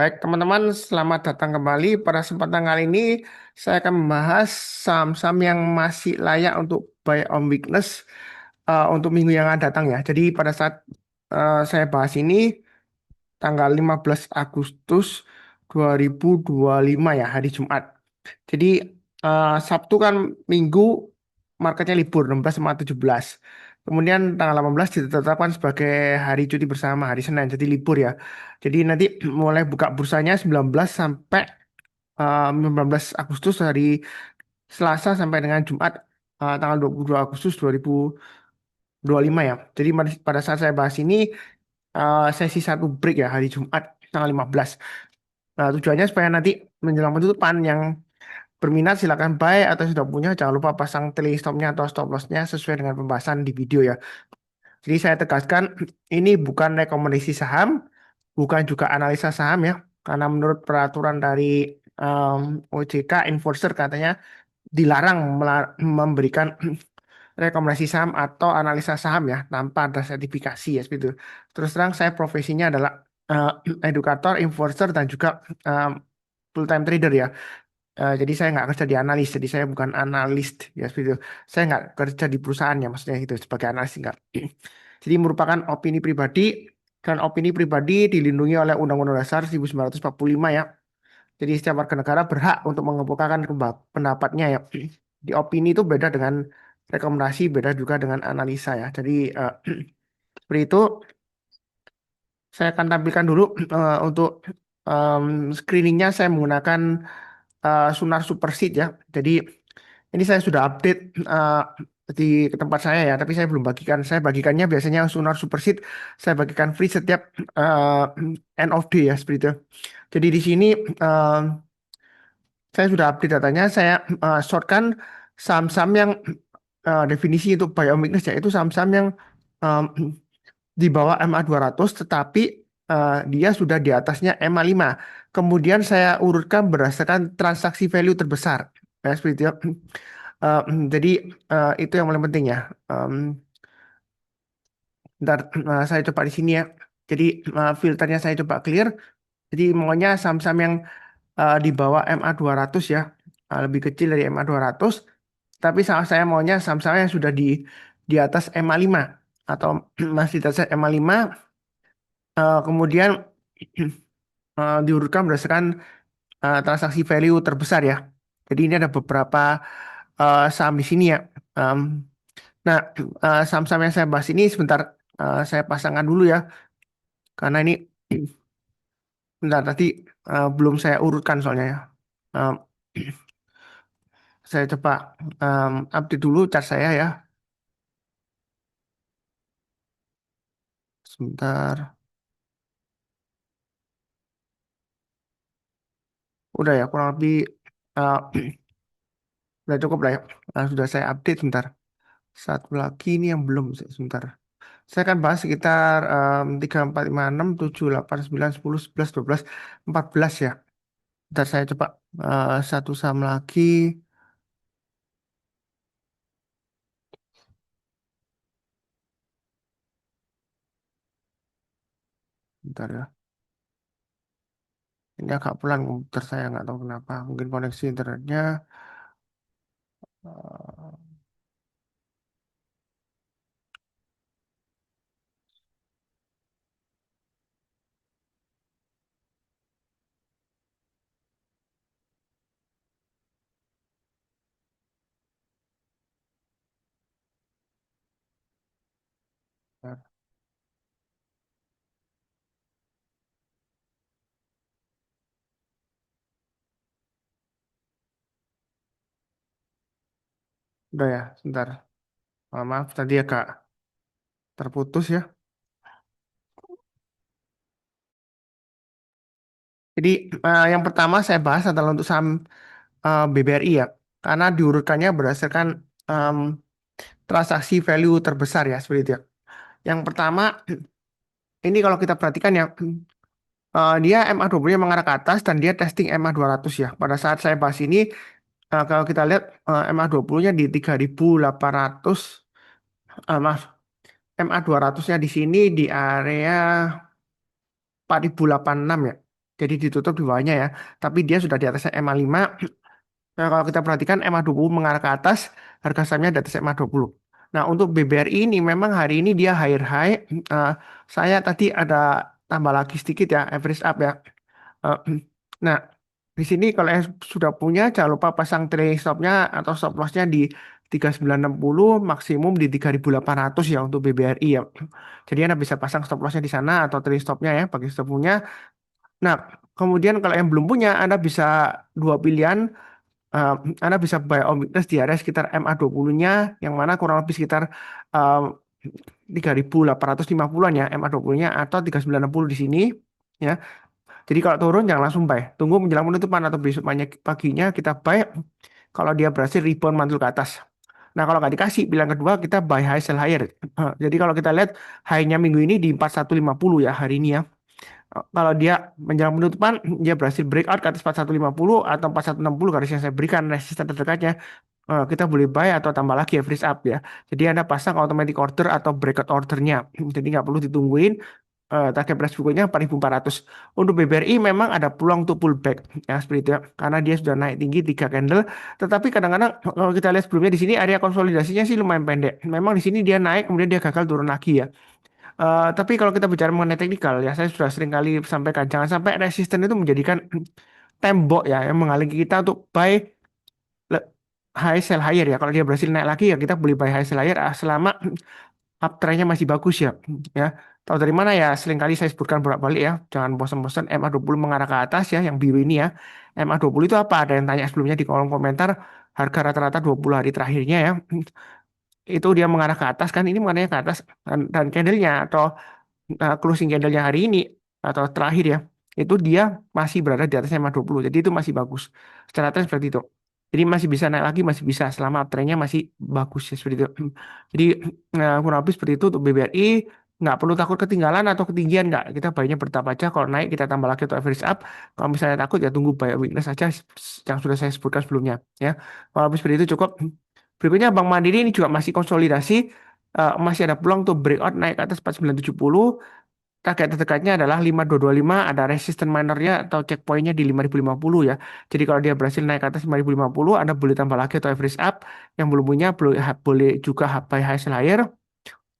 Baik, teman-teman, selamat datang kembali. Pada kesempatan kali ini, saya akan membahas saham-saham yang masih layak untuk buy on weakness untuk minggu yang akan datang ya. Jadi pada saat saya bahas ini, tanggal 15 Agustus 2025 ya, hari Jumat. Jadi Sabtu kan minggu marketnya libur 16 sama 17. Kemudian tanggal 18 ditetapkan sebagai hari cuti bersama hari Senin, jadi libur ya. Jadi nanti mulai buka bursanya 19 sampai 19 Agustus hari Selasa sampai dengan Jumat tanggal 22 Agustus 2025 ya. Jadi pada saat saya bahas ini sesi satu break ya hari Jumat tanggal 15. Nah, tujuannya supaya nanti menjelang penutupan yang berminat silakan buy atau sudah punya jangan lupa pasang trailing stopnya atau stop lossnya sesuai dengan pembahasan di video ya. Jadi saya tegaskan ini bukan rekomendasi saham, bukan juga analisa saham ya. Karena menurut peraturan dari OJK Enforcer katanya dilarang memberikan rekomendasi saham atau analisa saham ya tanpa ada sertifikasi ya seperti itu. Terus terang saya profesinya adalah eh, edukator, enforcer dan juga full time trader ya. Jadi saya nggak kerja di analis, jadi saya bukan analis ya seperti itu. Saya nggak kerja di perusahaan ya maksudnya itu sebagai analis enggak. Jadi merupakan opini pribadi dan opini pribadi dilindungi oleh Undang-Undang Dasar 1945 ya. Jadi setiap warga negara berhak untuk mengemukakan pendapatnya ya. Di opini itu beda dengan rekomendasi, beda juga dengan analisa ya. Jadi seperti itu saya akan tampilkan dulu untuk screeningnya saya menggunakan Sunar Superseed ya. Jadi ini saya sudah update di tempat saya ya, tapi saya belum bagikan. Saya bagikannya biasanya Sunar Superseed, saya bagikan free setiap end of day ya seperti itu. Jadi di sini eh, saya sudah update datanya. Saya shortkan saham-saham yang definisi untuk bioweakness ya, itu saham-saham yang eh, di bawah MA 200 tetapi dia sudah di atasnya MA 5. Kemudian saya urutkan berdasarkan transaksi value terbesar. Ya, seperti itu. Jadi itu yang paling penting ya. Em, Ntar saya coba di sini ya. Jadi filternya saya coba clear. Jadi maunya saham-saham yang di bawah MA 200 ya. Lebih kecil dari MA 200. Tapi saya maunya saham-saham yang sudah di atas MA 5 atau masih di atas MA 5. Kemudian diurutkan berdasarkan transaksi value terbesar ya. Jadi ini ada beberapa saham di sini ya. Em, nah, saham-saham yang saya bahas ini sebentar saya pasangkan dulu ya, karena ini bentar nanti belum saya urutkan soalnya ya. Em, saya coba update dulu chart saya ya. Sebentar. Udah ya, kurang lebih eh, udah cukup lah ya. Sudah saya update sebentar. Satu lagi ini yang belum sebentar. Saya akan bahas sekitar 3, 4, 5, 6, 7, 8, 9, 10, 11, 12, 14 ya. Ntar saya coba satu saham lagi. Bentar ya. Ini agak pelan komputer saya, nggak tahu kenapa. Mungkin koneksi internetnya. eh, bentar. Udah ya, sebentar. Maaf, tadi agak terputus ya. Jadi yang pertama saya bahas adalah untuk saham BBRI ya. Karena diurutkannya berdasarkan em, transaksi value terbesar ya, seperti itu ya. Yang pertama, ini kalau kita perhatikan ya, dia MA 20-nya mengarah ke atas dan dia testing MA 200 ya. Pada saat saya bahas ini, kalau kita lihat MA 20-nya di 3.800, maaf, MA 200-nya di sini di area 4.086 ya. jadi ditutup di bawahnya ya. Tapi dia sudah di atasnya MA5. Nah, kalau kita perhatikan MA20 mengarah ke atas, harga sahamnya di atas MA20. Nah, untuk BBRI ini memang hari ini dia higher high. Eh, saya tadi ada tambah lagi sedikit ya, average up ya. Eh, nah, di sini kalau yang sudah punya, jangan lupa pasang trailing stopnya atau stop lossnya di 3960, maksimum di 3800 ya untuk BBRI ya. Jadi Anda bisa pasang stop lossnya di sana atau trailing stopnya ya bagi stop punya. Nah, kemudian kalau yang belum punya, Anda bisa dua pilihan. Eh, Anda bisa buy on weakness di area sekitar MA20-nya, yang mana kurang lebih sekitar eh, 3850-an ya MA20-nya, atau 3960 di sini ya. Jadi kalau turun jangan langsung buy. Tunggu menjelang penutupan atau besok paginya kita buy kalau dia berhasil rebound mantul ke atas. Nah, kalau nggak dikasih, pilihan kedua kita buy high sell higher. Jadi kalau kita lihat high-nya minggu ini di 4150 ya hari ini ya. Kalau dia menjelang penutupan, dia berhasil breakout ke atas 4150 atau 4160 garis yang saya berikan resisten terdekatnya, kita boleh buy atau tambah lagi average up ya. Jadi Anda pasang automatic order atau breakout ordernya. Jadi nggak perlu ditungguin. Target price berikutnya 4.400. Untuk BBRI memang ada peluang untuk pullback ya seperti itu ya. Karena dia sudah naik tinggi 3 candle. Tetapi kadang-kadang kalau kita lihat sebelumnya di sini area konsolidasinya sih lumayan pendek. Memang di sini dia naik kemudian dia gagal turun lagi ya. Tapi kalau kita bicara mengenai teknikal ya, saya sudah sering kali sampaikan jangan sampai resisten itu menjadikan tembok ya yang menghalangi kita untuk buy high sell higher ya. Kalau dia berhasil naik lagi ya kita boleh buy high sell higher selama uptrendnya masih bagus ya. Ya, tahu dari mana ya? Seringkali saya sebutkan bolak-balik ya. Jangan bosan-bosan MA20 mengarah ke atas ya, yang biru ini ya. MA20 itu apa? Ada yang tanya sebelumnya di kolom komentar. Harga rata-rata 20 hari terakhirnya ya. Itu dia mengarah ke atas kan? Ini mengarahnya ke atas dan candlenya atau closing candlenya hari ini atau terakhir ya, itu dia masih berada di atas MA20. Jadi itu masih bagus. Secara tren seperti itu. Jadi masih bisa naik lagi, masih bisa selama uptrendnya masih bagus ya seperti itu. Jadi kurang lebih seperti itu untuk BBRI. Nggak perlu takut ketinggalan atau ketinggian, nggak. Kita bayinya bertahap aja. Kalau naik kita tambah lagi atau average up. Kalau misalnya takut ya tunggu buy weakness aja yang sudah saya sebutkan sebelumnya ya. Kalau lebih seperti itu cukup. Berikutnya Bank Mandiri ini juga masih konsolidasi, masih ada peluang untuk breakout naik ke atas 4970. Target terdekatnya adalah 5225, ada resisten minornya atau checkpointnya di 5050 ya. Jadi kalau dia berhasil naik ke atas 5050, Anda boleh tambah lagi atau average up. Yang belum punya boleh juga buy high sell higher.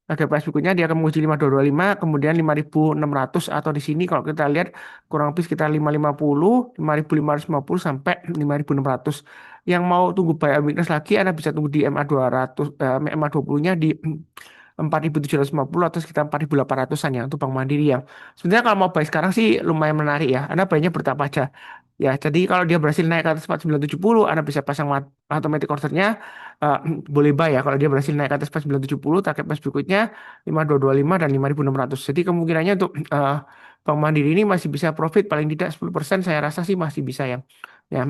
Harga price berikutnya dia akan menguji 5225, kemudian 5600, atau di sini kalau kita lihat kurang lebih sekitar 550, 5550 sampai 5600. Yang mau tunggu buy weakness lagi, Anda bisa tunggu di MA200, MA20-nya di 4750 atau sekitar 4800-an ya untuk Bank Mandiri ya. Sebenarnya kalau mau buy sekarang sih lumayan menarik ya. Anda buynya bertahap aja. Ya, jadi kalau dia berhasil naik ke atas 4970, Anda bisa pasang automatic ordernya, eh, boleh buy ya. Kalau dia berhasil naik ke atas 4970, target price berikutnya 5225 dan 5600. Jadi kemungkinannya untuk Bank Mandiri ini masih bisa profit paling tidak 10%, saya rasa sih masih bisa ya. Ya,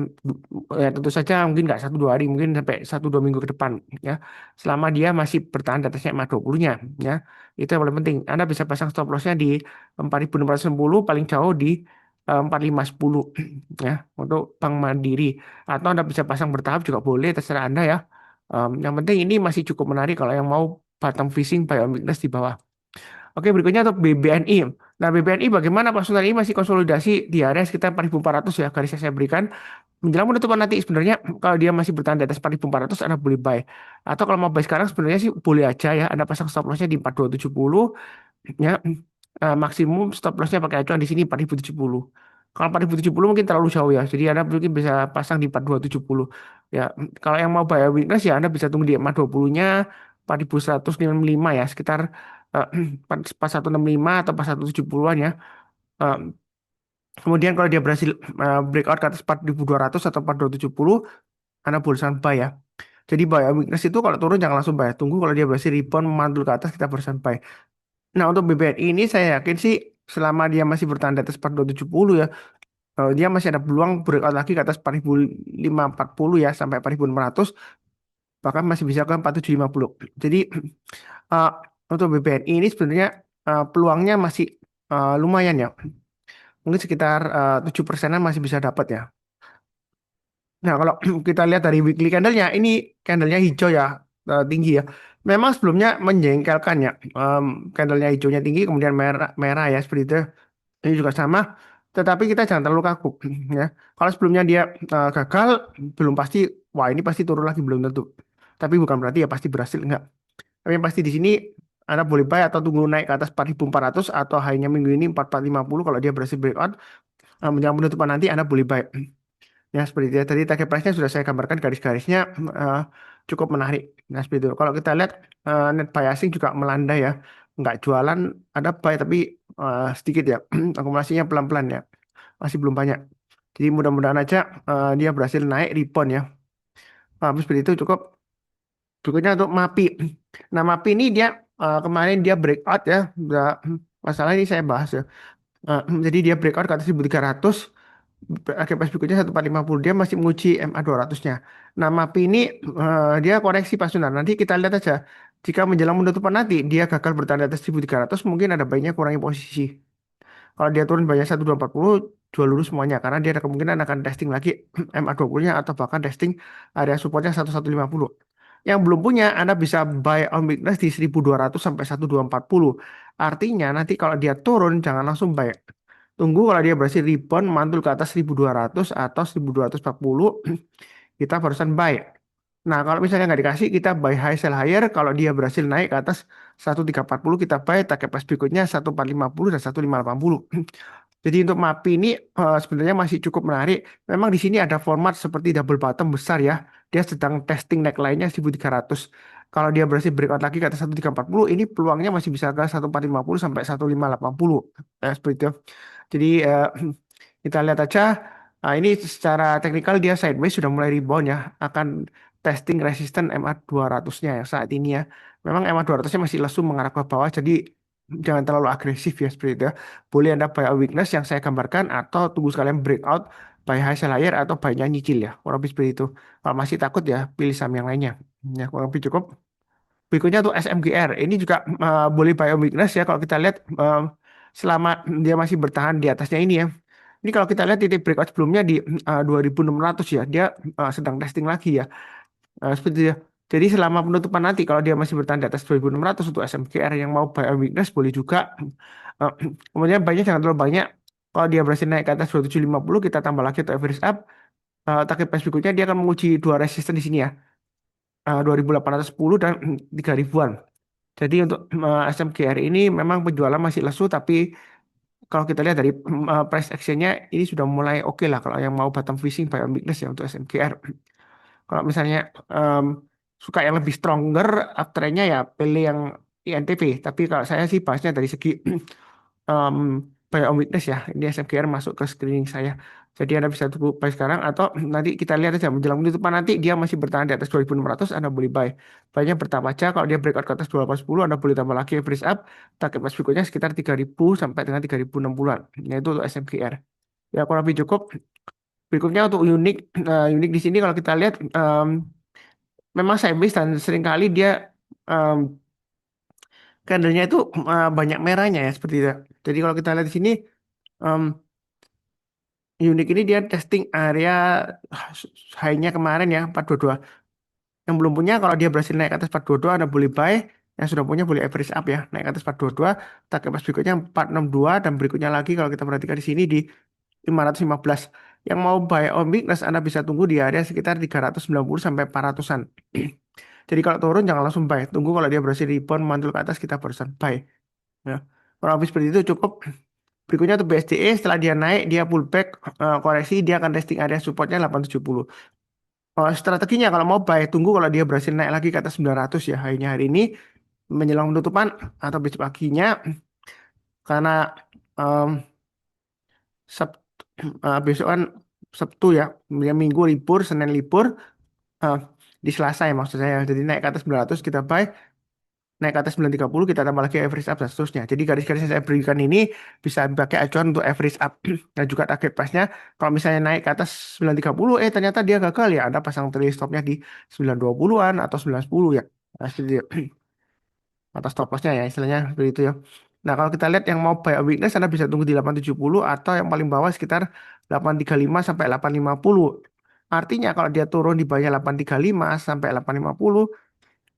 ya tentu saja mungkin nggak 1-2 hari, mungkin sampai 1-2 minggu ke depan ya. Selama dia masih bertahan di atasnya MA20-nya ya. Itu yang paling penting. Anda bisa pasang stop loss-nya di 4610, paling jauh di 4510 ya untuk Bank Mandiri, atau Anda bisa pasang bertahap juga boleh, terserah Anda ya. Yang penting ini masih cukup menarik kalau yang mau bottom fishing buy on weakness di bawah. Oke, berikutnya untuk BBNI. Nah, BBNI bagaimana Pak Sultan? Ini masih konsolidasi di area sekitar 4400 ya, garis yang saya berikan. Menjelang penutupan nanti sebenarnya kalau dia masih bertahan di atas 4400, Anda boleh buy. Atau kalau mau buy sekarang sebenarnya sih boleh aja ya. Anda pasang stop loss-nya di 4270 ya. Maksimum stop loss-nya pakai acuan di sini 4070. Kalau 4070 mungkin terlalu jauh ya. Jadi Anda mungkin bisa pasang di 4270. Ya, kalau yang mau buy weakness ya Anda bisa tunggu di EMA 20-nya 4165 ya, sekitar 4165 atau 4170-an ya. Eh, Kemudian kalau dia berhasil breakout ke atas 4200 atau 4270, Anda boleh buy ya. Jadi buy weakness itu kalau turun jangan langsung buy. Tunggu kalau dia berhasil rebound memantul ke atas kita baru buy. Nah, untuk BBRI ini saya yakin sih selama dia masih bertahan di atas 4270 ya, dia masih ada peluang breakout lagi ke atas 4540 ya sampai 4600, bahkan masih bisa ke 4750. Jadi eh, untuk BBRI ini sebenarnya peluangnya masih lumayan ya. Mungkin sekitar 7%-an masih bisa dapat ya. Nah, kalau kita lihat dari weekly candle-nya, ini candle-nya hijau ya, tinggi ya. Memang sebelumnya menjengkelkan ya. Candle-nya hijaunya tinggi, kemudian merah, merah ya, seperti itu. Ini juga sama. Tetapi kita jangan terlalu kaku ya. Kalau sebelumnya dia gagal, belum pasti, wah ini pasti turun lagi belum tentu. Tapi bukan berarti ya pasti berhasil enggak. Tapi yang pasti di sini Anda boleh buy atau tunggu naik ke atas 4.400 atau high-nya minggu ini 4.450 kalau dia berhasil breakout. Menjelang penutupan nanti Anda boleh buy. Ya seperti itu ya. Tadi target price-nya sudah saya gambarkan garis-garisnya eh, cukup menarik. Nah seperti itu. Kalau kita lihat net buy asing juga melandai ya. Nggak jualan, ada buy tapi sedikit ya. Akumulasinya pelan-pelan ya. Masih belum banyak. Jadi mudah-mudahan aja dia berhasil naik rebound ya. Habis seperti itu cukup. Berikutnya untuk MAPI. Nah MAPI ini dia kemarin dia breakout ya. Masalah ini saya bahas ya. Jadi dia breakout ke atas 1.300. AKPS berikutnya 1.450 dia masih menguji MA 200-nya. Nah, MAPI ini dia koreksi Pak Sunar. Nanti kita lihat aja. Jika menjelang penutupan nanti dia gagal bertahan di atas 1.300 mungkin ada baiknya kurangi posisi. Kalau dia turun banyak 1.240 jual dulu semuanya karena dia ada kemungkinan akan testing lagi MA20-nya atau bahkan testing area supportnya 1.150. Yang belum punya Anda bisa buy on weakness di 1.200 sampai 1.240. Artinya nanti kalau dia turun jangan langsung buy. Tunggu kalau dia berhasil rebound mantul ke atas 1.200 atau 1.240 kita barusan buy. Nah, kalau misalnya nggak dikasih, kita buy high sell higher. Kalau dia berhasil naik ke atas 1.340 kita buy. Target price berikutnya 1.450 dan 1.580. Jadi untuk MAPI ini sebenarnya masih cukup menarik. Memang di sini ada format seperti double bottom besar ya. Dia sedang testing neckline-nya 1.300. Kalau dia berhasil breakout lagi ke atas 1.340, ini peluangnya masih bisa ke 1.450 sampai 1.580. Seperti itu. Jadi kita lihat aja. Nah, ini secara teknikal dia sideways sudah mulai rebound ya. Akan testing resisten MA 200-nya ya saat ini ya. Memang MA 200-nya masih lesu mengarah ke bawah. Jadi jangan terlalu agresif ya seperti itu ya. Boleh Anda buy a weakness yang saya gambarkan atau tunggu sekalian breakout buy high sell higher atau buy-nya nyicil ya. Kurang lebih seperti itu. Kalau masih takut ya pilih saham yang lainnya. Ya kurang lebih cukup. Berikutnya tuh SMGR. Ini juga boleh buy on weakness ya kalau kita lihat selama dia masih bertahan di atasnya ini ya. Ini kalau kita lihat titik breakout sebelumnya di 2.600 ya. Dia sedang testing lagi ya. Seperti itu ya. Jadi selama penutupan nanti kalau dia masih bertahan di atas 2.600 untuk SMGR yang mau buy on weakness boleh juga. Eh, Kemudian banyak jangan terlalu banyak. Kalau dia berhasil naik ke atas 2750 kita tambah lagi untuk average up. Target price berikutnya dia akan menguji dua resisten di sini ya. 2.810 dan 3.000-an. Jadi untuk SMGR ini memang penjualan masih lesu, tapi kalau kita lihat dari price action-nya ini sudah mulai oke lah kalau yang mau bottom fishing buy on weakness ya untuk SMGR. Kalau misalnya em, suka yang lebih stronger uptrend-nya ya pilih yang INTP. Tapi kalau saya sih bahasnya dari segi em, buy on weakness ya. Ini SMGR masuk ke screening saya. Jadi Anda bisa tunggu buy sekarang atau nanti kita lihat aja menjelang penutupan nanti dia masih bertahan di atas 2.600 Anda boleh buy. Buy-nya bertahap aja kalau dia breakout ke atas 2.810 Anda boleh tambah lagi average up. Target price berikutnya sekitar 3.000 sampai dengan 3.060-an. Yaitu untuk SMGR. Ya kurang lebih cukup. Berikutnya untuk unik, unik di sini kalau kita lihat memang sideways dan seringkali dia em, candlenya itu banyak merahnya ya seperti itu. Jadi kalau kita lihat di sini em, unik ini dia testing area high-nya kemarin ya 422. Yang belum punya kalau dia berhasil naik ke atas 422 Anda boleh buy. Yang sudah punya boleh average up ya. Naik ke atas 422, target price berikutnya 462 dan berikutnya lagi kalau kita perhatikan di sini di 515. Yang mau buy on weakness Anda bisa tunggu di area sekitar 390 sampai 400-an. Jadi kalau turun jangan langsung buy. Tunggu kalau dia berhasil rebound mantul ke atas kita barusan buy. Ya. Kalau habis seperti itu cukup. Berikutnya untuk BSDE setelah dia naik dia pullback koreksi dia akan testing area supportnya 870. Strateginya kalau mau buy tunggu kalau dia berhasil naik lagi ke atas 900 ya high-nya hari ini menjelang penutupan atau besok paginya karena em, besok kan Sabtu ya, kemudian Minggu libur, Senin libur, eh, di Selasa ya maksud saya. Jadi naik ke atas 900 kita buy, naik ke atas 930 kita tambah lagi average up dan seterusnya. Jadi garis-garis yang saya berikan ini bisa dipakai acuan untuk average up dan juga target price-nya. Kalau misalnya naik ke atas 930, ternyata dia gagal ya, Anda pasang trailing stop-nya di 920-an atau 910 ya. Nah, seperti itu. Atau stop loss-nya ya istilahnya seperti itu ya. Nah, kalau kita lihat yang mau buy a weakness Anda bisa tunggu di 870 atau yang paling bawah sekitar 835 sampai 850. Artinya kalau dia turun di bawah 835 sampai 850,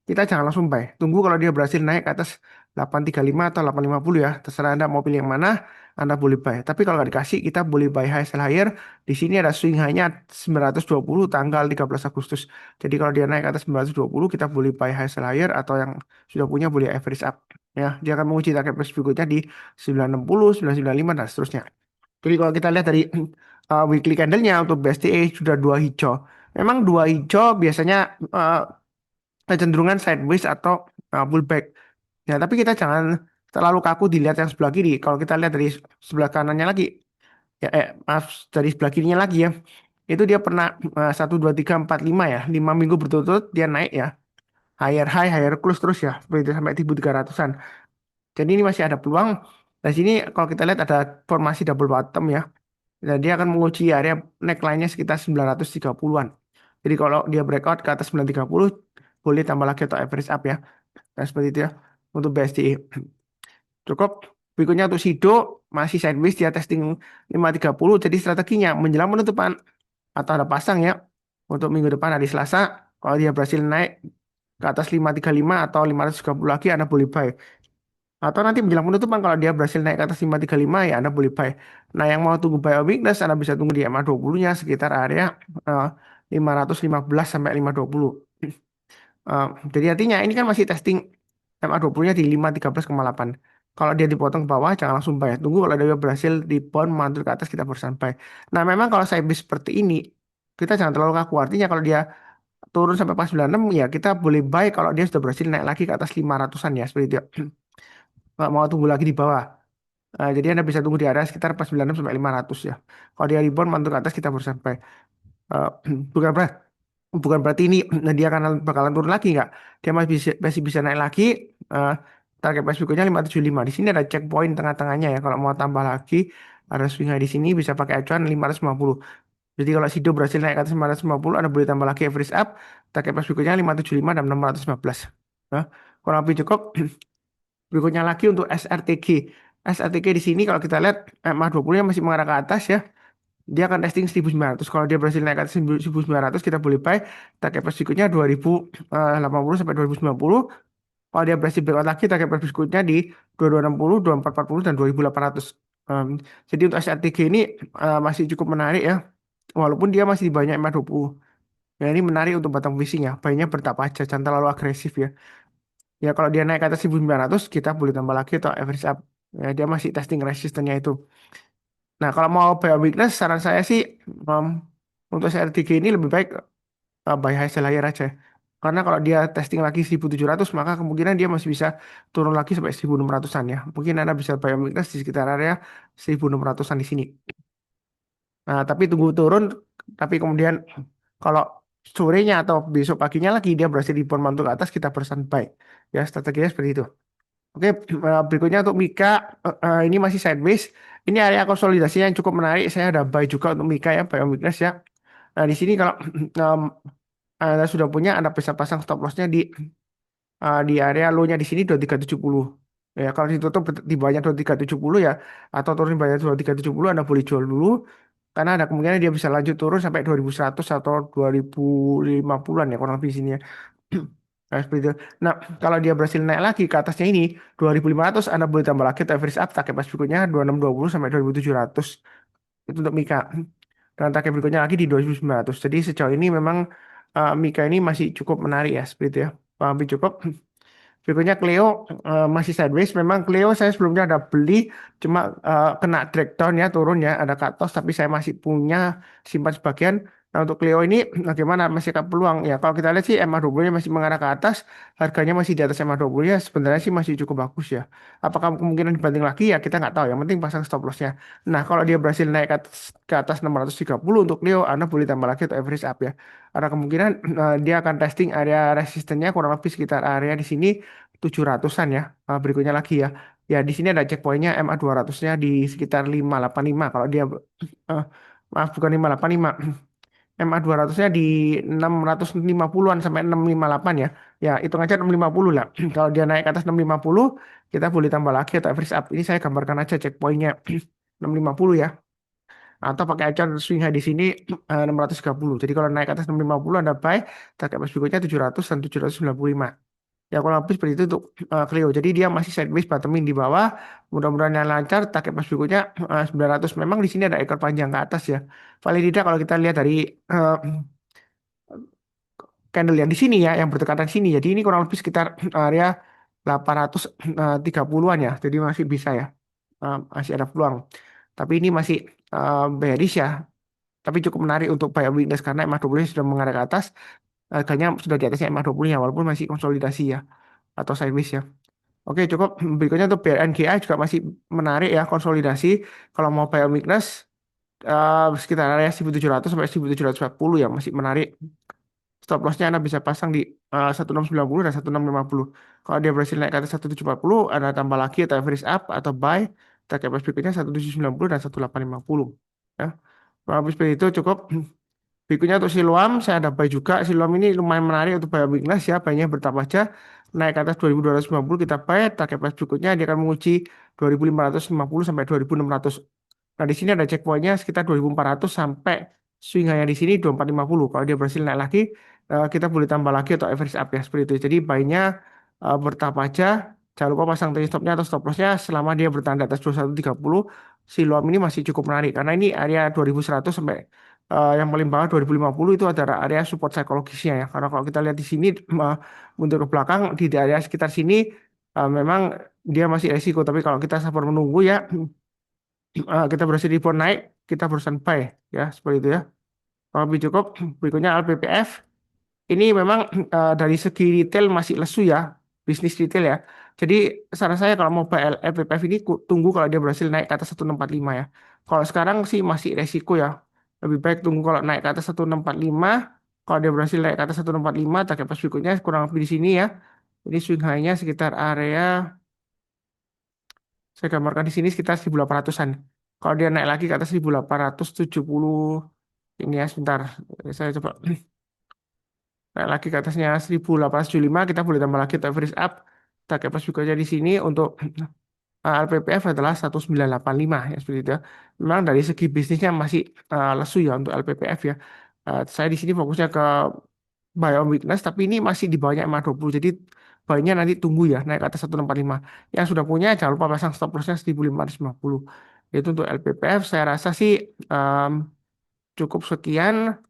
kita jangan langsung buy. Tunggu kalau dia berhasil naik ke atas 835 atau 850 ya. Terserah Anda mau pilih yang mana, Anda boleh buy. Tapi kalau nggak dikasih, kita boleh buy high sell higher. Di sini ada swing high-nya 920 tanggal 13 Agustus. Jadi kalau dia naik ke atas 920, kita boleh buy high sell higher atau yang sudah punya boleh average up. Ya, dia akan menguji target price berikutnya di 960, 995 dan seterusnya. Jadi kalau kita lihat dari weekly candle-nya untuk BSTE sudah dua hijau. Memang dua hijau biasanya kecenderungan sideways atau pullback. Ya, tapi kita jangan terlalu kaku dilihat yang sebelah kiri. Kalau kita lihat dari sebelah kanannya lagi, ya maaf dari sebelah kirinya lagi ya, itu dia pernah 1, 2, 3, 4, 5 ya, 5 minggu berturut-turut dia naik ya, higher high, higher close terus ya, seperti itu sampai 1.300-an. Jadi ini masih ada peluang. Di sini kalau kita lihat ada formasi double bottom ya. Dan dia akan menguji area neckline-nya sekitar 930-an. Jadi kalau dia breakout ke atas 930, boleh tambah lagi atau average up ya. Nah, seperti itu ya untuk BSDE. Cukup. Berikutnya untuk Sido masih sideways dia testing 530. Jadi strateginya menjelang penutupan atau ada pasang ya untuk minggu depan hari Selasa. Kalau dia berhasil naik ke atas 535 atau 530 lagi, Anda boleh buy. Atau nanti menjelang penutupan kalau dia berhasil naik ke atas 535 ya Anda boleh buy. Nah yang mau tunggu buy or weakness Anda bisa tunggu di MA20-nya sekitar area 515 sampai 520. Eh, jadi artinya ini kan masih testing MA20-nya di 513,8. Kalau dia dipotong ke bawah jangan langsung buy. Tunggu kalau dia berhasil di bond mantul ke atas kita baru buy. Nah memang kalau saya base seperti ini kita jangan terlalu kaku. Artinya kalau dia turun sampai pas 96 ya kita boleh buy kalau dia sudah berhasil naik lagi ke atas 500-an ya seperti itu. Nggak mau tunggu lagi di bawah. Jadi Anda bisa tunggu di area sekitar pas 96 sampai 500 ya. Kalau dia rebound mantul ke atas kita baru sampai. Eh, bukan berarti ini dia akan bakalan turun lagi nggak? Dia masih bisa naik lagi. eh, Target price berikutnya 575. Di sini ada checkpoint tengah-tengahnya ya. Kalau mau tambah lagi ada swing high di sini bisa pakai acuan 550. Jadi kalau Sido berhasil naik ke atas 550, Anda boleh tambah lagi average up. Target price berikutnya 575 dan 615. Nah, kurang lebih cukup. Berikutnya lagi untuk SRTG. SRTG di sini kalau kita lihat MA20-nya masih mengarah ke atas ya. Dia akan testing 1900. Kalau dia berhasil naik ke atas 1900 kita boleh buy. Target price berikutnya 2080 sampai 2090. Kalau dia berhasil breakout lagi target price berikutnya di 2260, 2440 dan 2800. Em, jadi untuk SRTG ini masih cukup menarik ya. Walaupun dia masih banyak MA20. Ya ini menarik untuk batang fishing ya. Baiknya bertapa aja, jangan terlalu agresif ya. Ya kalau dia naik ke atas 1900 kita boleh tambah lagi atau average up. Ya, dia masih testing resistennya itu. Nah kalau mau buy on weakness saran saya sih um, untuk CRTG ini lebih baik buy high sell higher aja. Karena kalau dia testing lagi 1700 maka kemungkinan dia masih bisa turun lagi sampai 1600-an ya. Mungkin Anda bisa buy on weakness di sekitar area 1600-an di sini. Nah, tapi tunggu turun tapi kemudian kalau sorenya atau besok paginya lagi dia berhasil rebound mantul ke atas kita persen buy. Ya strateginya seperti itu. Oke, berikutnya untuk Mika, ini masih sideways. Ini area konsolidasi yang cukup menarik. Saya ada buy juga untuk Mika ya, buy on weakness ya. Nah, di sini kalau Anda sudah punya, Anda bisa pasang stop lossnya di area low-nya di sini 2370. Ya, kalau ditutup di bawahnya 2370 ya, atau turun di bawahnya 2370, Anda boleh jual dulu. Karena ada kemungkinan dia bisa lanjut turun sampai 2100 atau 2050-an ya, kurang lebih di sini ya. Nah, seperti itu. Nah, kalau dia berhasil naik lagi ke atasnya ini 2500 Anda boleh tambah lagi atau average up target pas berikutnya 2620 sampai 2700 itu untuk Mika. Dan target berikutnya lagi di 2900. Jadi sejauh ini memang Mika ini masih cukup menarik ya seperti itu ya. Lebih cukup. Berikutnya Cleo masih sideways. Memang Cleo saya sebelumnya ada beli, cuma kena drag down ya, turun ya, ada cut loss, tapi saya masih punya simpan sebagian. Nah untuk Cleo ini bagaimana masih ada peluang ya? Kalau kita lihat sih MA20-nya masih mengarah ke atas, harganya masih di atas MA20 ya, sebenarnya sih masih cukup bagus ya. Apakah kemungkinan dibanting lagi ya kita nggak tahu. Yang penting pasang stop loss-nya. Nah kalau dia berhasil naik ke atas 630 untuk Cleo, Anda boleh tambah lagi untuk average up ya. Ada kemungkinan dia akan testing area resistennya kurang lebih sekitar area di sini 700-an ya. Berikutnya lagi ya. Ya di sini ada checkpointnya MA 200-nya di sekitar 585 kalau dia eh, maaf bukan 585. MA 200-nya di 650-an sampai 658 ya. Ya, hitung aja 650 lah. Kalau dia naik ke atas 650, kita boleh tambah lagi atau average up. Ini saya gambarkan aja checkpointnya 650 ya. Atau pakai acuan swing high di sini 630. Jadi kalau naik ke atas 650 Anda buy, target price berikutnya 700 dan 795. Ya kurang lebih seperti itu untuk Clio. Jadi dia masih sideways bottoming di bawah. Mudah-mudahan yang lancar. Target pas berikutnya 900. Memang di sini ada ekor panjang ke atas ya. Paling tidak kalau kita lihat dari eh, candle yang di sini ya, yang berdekatan sini. Jadi ini kurang lebih sekitar area 830-an ya. Jadi masih bisa ya. Masih ada peluang. Tapi ini masih bearish ya. Tapi cukup menarik untuk buy on weakness karena MA20 sudah mengarah ke atas. Harganya sudah di atasnya MA20 ya, walaupun masih konsolidasi ya. Atau sideways ya. Oke, cukup. Berikutnya untuk BRNGA juga masih menarik ya, konsolidasi. Kalau mau buy on weakness, sekitar area 1700 sampai 1740 ya, masih menarik. Stop lossnya Anda bisa pasang di 1690 dan 1650. Kalau dia berhasil naik ke atas 1740, Anda tambah lagi atau average up atau buy. Target price berikutnya 1790 dan 1850. Ya. Kalau habis itu cukup. Berikutnya untuk Siloam, saya ada buy juga. Siloam ini lumayan menarik untuk buy weakness ya. Buy-nya bertambah aja. Naik ke atas 2250 kita buy. Target price berikutnya dia akan menguji 2550 sampai 2600. Nah, di sini ada checkpointnya sekitar 2400 sampai swing hanya di sini 2450. Kalau dia berhasil naik lagi, kita boleh tambah lagi atau average up ya seperti itu. Jadi buy-nya bertahap aja. Jangan lupa pasang trailing stop-nya atau stop loss-nya selama dia bertahan di atas 2130. Siloam ini masih cukup menarik karena ini area 2100 sampai yang paling bawah 2050 itu adalah area support psikologisnya ya. Karena kalau kita lihat di sini mundur ke belakang di area sekitar sini memang dia masih resiko. Tapi kalau kita sabar menunggu ya kita berhasil rebound naik, kita berusaha buy ya seperti itu ya. Kalau lebih cukup berikutnya LPPF ini memang dari segi retail masih lesu ya, bisnis retail ya. Jadi saran saya kalau mau buy LPPF ini tunggu kalau dia berhasil naik ke atas 165 ya. Kalau sekarang sih masih resiko ya. Lebih baik tunggu kalau naik ke atas 165. Kalau dia berhasil naik ke atas 165, target pas berikutnya kurang lebih di sini ya. Ini swing high-nya sekitar area saya gambarkan di sini sekitar 1800-an. Kalau dia naik lagi ke atas 1870 ini ya sebentar. Saya coba naik lagi ke atasnya 1875 kita boleh tambah lagi untuk average up. Target pas juga di sini untuk LPPF adalah 1985 ya seperti itu ya. Memang dari segi bisnisnya masih lesu ya untuk LPPF ya. Saya di sini fokusnya ke buy on weakness tapi ini masih di bawahnya MA20. Jadi buy-nya nanti tunggu ya naik ke atas 165. Yang sudah punya jangan lupa pasang stop loss-nya 1550. Itu untuk LPPF saya rasa sih em, cukup sekian.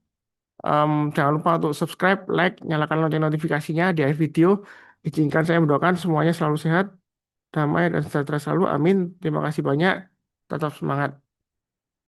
Jangan lupa untuk subscribe, like, nyalakan lonceng notifikasinya di akhir video. Izinkan saya mendoakan semuanya selalu sehat, damai, dan sejahtera selalu. Amin. Terima kasih banyak. Tetap semangat.